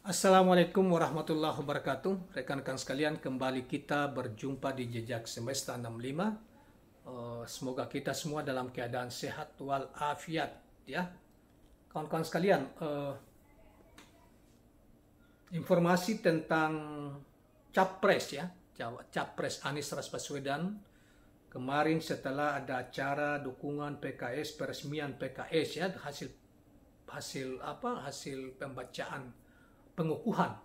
Assalamualaikum warahmatullahi wabarakatuh. Rekan-rekan sekalian, kembali kita berjumpa di Jejak Semesta 65. Semoga kita semua dalam keadaan sehat walafiat, ya. Kawan-kawan sekalian, informasi tentang Capres, ya. Capres Anies Baswedan kemarin setelah ada acara dukungan PKS, peresmian PKS, ya, hasil pembacaan pengukuhan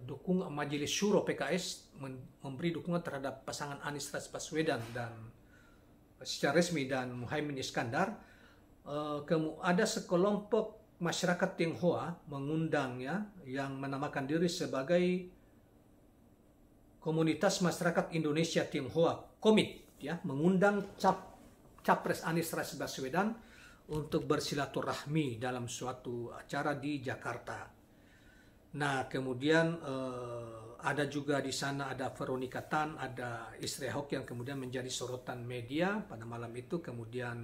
dukung Majelis Syuro PKS memberi dukungan terhadap pasangan Anies Baswedan dan secara resmi dan Muhaimin Iskandar. Ada sekelompok masyarakat Tionghoa mengundangnya yang menamakan diri sebagai Komunitas Masyarakat Indonesia Tionghoa Komit, ya, mengundang Capres Anies Baswedan untuk bersilaturahmi dalam suatu acara di Jakarta. Nah, kemudian ada juga di sana ada Veronica Tan, ada istri Ahok yang kemudian menjadi sorotan media pada malam itu. Kemudian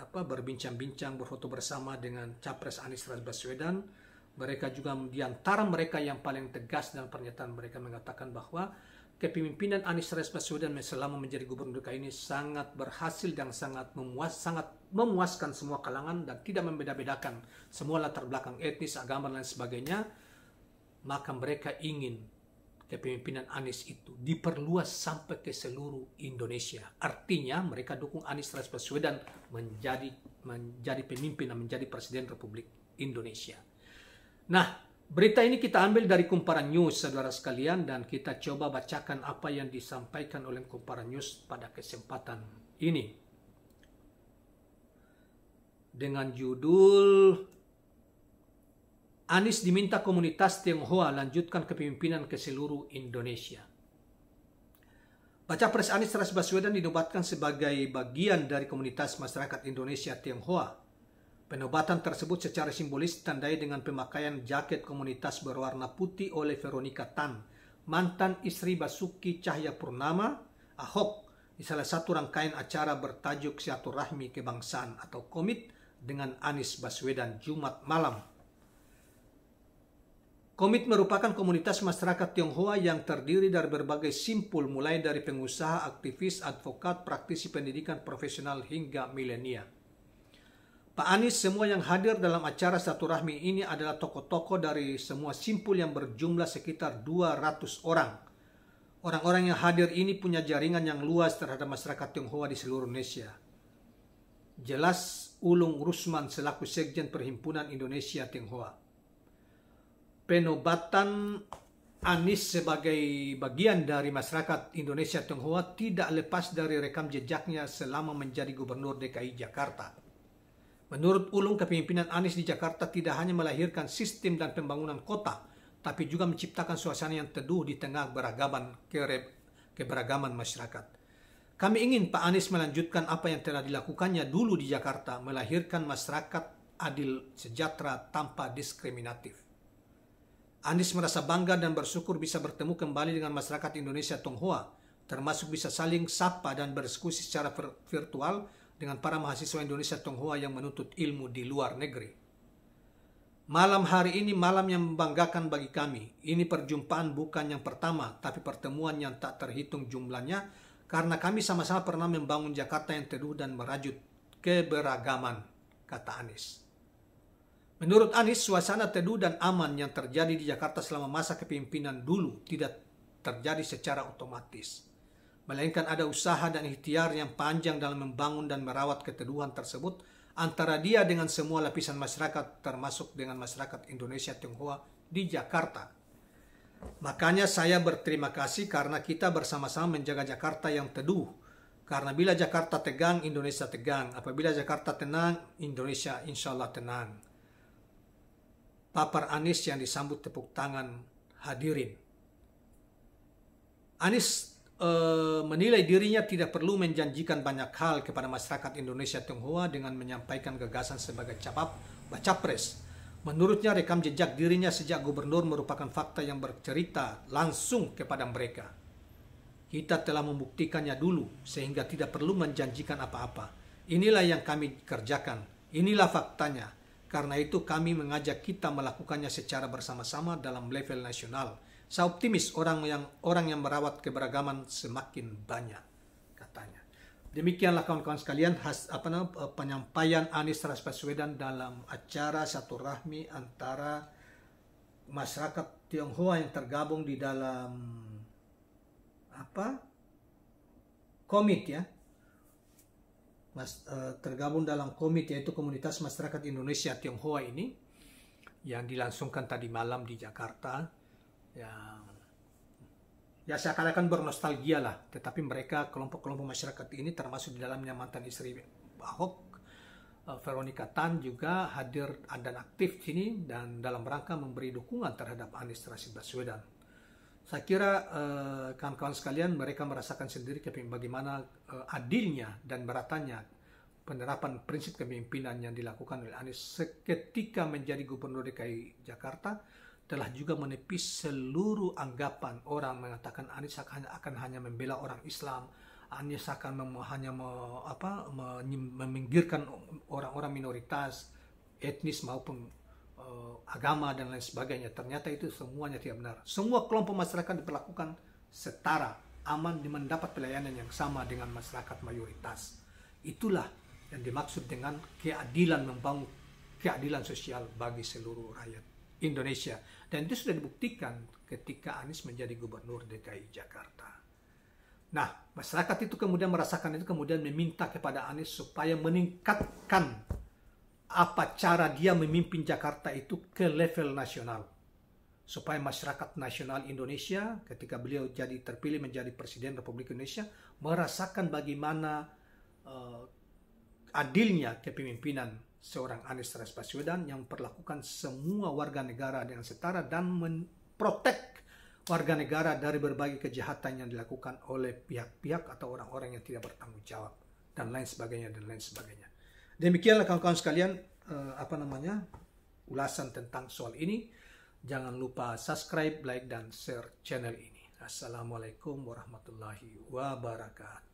berbincang-bincang, berfoto bersama dengan Capres Anies Baswedan. Mereka juga di antara mereka yang paling tegas dalam pernyataan mereka mengatakan bahwa kepemimpinan Anies Baswedan selama menjadi gubernur DKI ini sangat berhasil dan sangat memuaskan semua kalangan dan tidak membeda-bedakan semua latar belakang etnis, agama, dan lain sebagainya. Maka mereka ingin kepemimpinan Anies itu diperluas sampai ke seluruh Indonesia. Artinya mereka dukung Anies Baswedan menjadi pemimpin dan menjadi Presiden Republik Indonesia. Nah, berita ini kita ambil dari Kumparan News, saudara sekalian, dan kita coba bacakan apa yang disampaikan oleh Kumparan News pada kesempatan ini. Dengan judul Anies diminta komunitas Tionghoa lanjutkan kepemimpinan ke seluruh Indonesia. Baca Pres Anies Baswedan dinobatkan sebagai bagian dari komunitas masyarakat Indonesia Tionghoa. Penobatan tersebut secara simbolis ditandai dengan pemakaian jaket komunitas berwarna putih oleh Veronica Tan, mantan istri Basuki Cahayapurnama Ahok, di salah satu rangkaian acara bertajuk Silaturahmi Kebangsaan atau Komit dengan Anies Baswedan Jumat malam. Komit merupakan komunitas masyarakat Tionghoa yang terdiri dari berbagai simpul mulai dari pengusaha, aktivis, advokat, praktisi pendidikan profesional hingga milenial. Pak Anies, semua yang hadir dalam acara silaturahmi ini adalah tokoh-tokoh dari semua simpul yang berjumlah sekitar 200 orang. Orang-orang yang hadir ini punya jaringan yang luas terhadap masyarakat Tionghoa di seluruh Indonesia. Jelas Ulung Rusman selaku Sekjen Perhimpunan Indonesia Tionghoa. Penobatan Anies sebagai bagian dari masyarakat Indonesia Tionghoa tidak lepas dari rekam jejaknya selama menjadi Gubernur DKI Jakarta. Menurut Ulung, kepemimpinan Anies di Jakarta tidak hanya melahirkan sistem dan pembangunan kota, tapi juga menciptakan suasana yang teduh di tengah keberagaman masyarakat. Kami ingin Pak Anies melanjutkan apa yang telah dilakukannya dulu di Jakarta, melahirkan masyarakat adil, sejahtera, tanpa diskriminatif. Anies merasa bangga dan bersyukur bisa bertemu kembali dengan masyarakat Indonesia Tionghoa, termasuk bisa saling sapa dan berdiskusi secara virtual dengan para mahasiswa Indonesia Tionghoa yang menuntut ilmu di luar negeri. Malam hari ini malam yang membanggakan bagi kami. Ini perjumpaan bukan yang pertama, tapi pertemuan yang tak terhitung jumlahnya, karena kami sama-sama pernah membangun Jakarta yang teduh dan merajut keberagaman, kata Anies. Menurut Anies, suasana teduh dan aman yang terjadi di Jakarta selama masa kepemimpinan dulu tidak terjadi secara otomatis, melainkan ada usaha dan ikhtiar yang panjang dalam membangun dan merawat keteduhan tersebut antara dia dengan semua lapisan masyarakat, termasuk dengan masyarakat Indonesia Tionghoa di Jakarta. Makanya saya berterima kasih karena kita bersama-sama menjaga Jakarta yang teduh. Karena bila Jakarta tegang, Indonesia tegang. Apabila Jakarta tenang, Indonesia insya Allah tenang. Papar Anies yang disambut tepuk tangan hadirin. Anies menilai dirinya tidak perlu menjanjikan banyak hal kepada masyarakat Indonesia Tionghoa dengan menyampaikan gagasan sebagai capres. Menurutnya rekam jejak dirinya sejak gubernur merupakan fakta yang bercerita langsung kepada mereka. Kita telah membuktikannya dulu sehingga tidak perlu menjanjikan apa-apa. Inilah yang kami kerjakan. Inilah faktanya. Karena itu kami mengajak kita melakukannya secara bersama-sama dalam level nasional. Saya optimis orang yang merawat keberagaman semakin banyak, katanya. Demikianlah kawan-kawan sekalian penyampaian Anies Rashid Baswedan dalam acara silaturahmi antara masyarakat Tionghoa yang tergabung di dalam komit ya. Tergabung dalam komit, yaitu komunitas masyarakat Indonesia Tionghoa ini, yang dilangsungkan tadi malam di Jakarta. Ya seakan-akan bernostalgia lah, tetapi mereka kelompok-kelompok masyarakat ini termasuk di dalamnya mantan istri Ahok, Veronica Tan juga hadir dan aktif di sini dan dalam rangka memberi dukungan terhadap Anies Rashid Baswedan. Saya kira kawan-kawan sekalian, mereka merasakan sendiri bagaimana adilnya dan meratanya penerapan prinsip kepemimpinan yang dilakukan oleh Anies ketika menjadi Gubernur DKI Jakarta, telah juga menepis seluruh anggapan orang mengatakan Anies akan hanya membela orang Islam, Anies akan meminggirkan orang-orang minoritas, etnis maupun agama dan lain sebagainya. Ternyata itu semuanya tidak benar. Semua kelompok masyarakat diperlakukan setara, aman, mendapat pelayanan yang sama dengan masyarakat mayoritas. Itulah yang dimaksud dengan keadilan, membangun keadilan sosial bagi seluruh rakyat Indonesia. Dan itu sudah dibuktikan ketika Anies menjadi Gubernur DKI Jakarta. Nah, masyarakat itu kemudian merasakan itu, kemudian meminta kepada Anies supaya meningkatkan apa cara dia memimpin Jakarta itu ke level nasional, supaya masyarakat nasional Indonesia ketika beliau terpilih menjadi Presiden Republik Indonesia merasakan bagaimana adilnya kepemimpinan seorang Anies Rashid Baswedan yang memperlakukan semua warga negara dengan setara dan memprotek warga negara dari berbagai kejahatan yang dilakukan oleh pihak-pihak atau orang-orang yang tidak bertanggung jawab dan lain sebagainya dan lain sebagainya. Demikianlah kawan-kawan sekalian ulasan tentang soal ini. Jangan lupa subscribe, like, dan share channel ini. Assalamualaikum warahmatullahi wabarakatuh.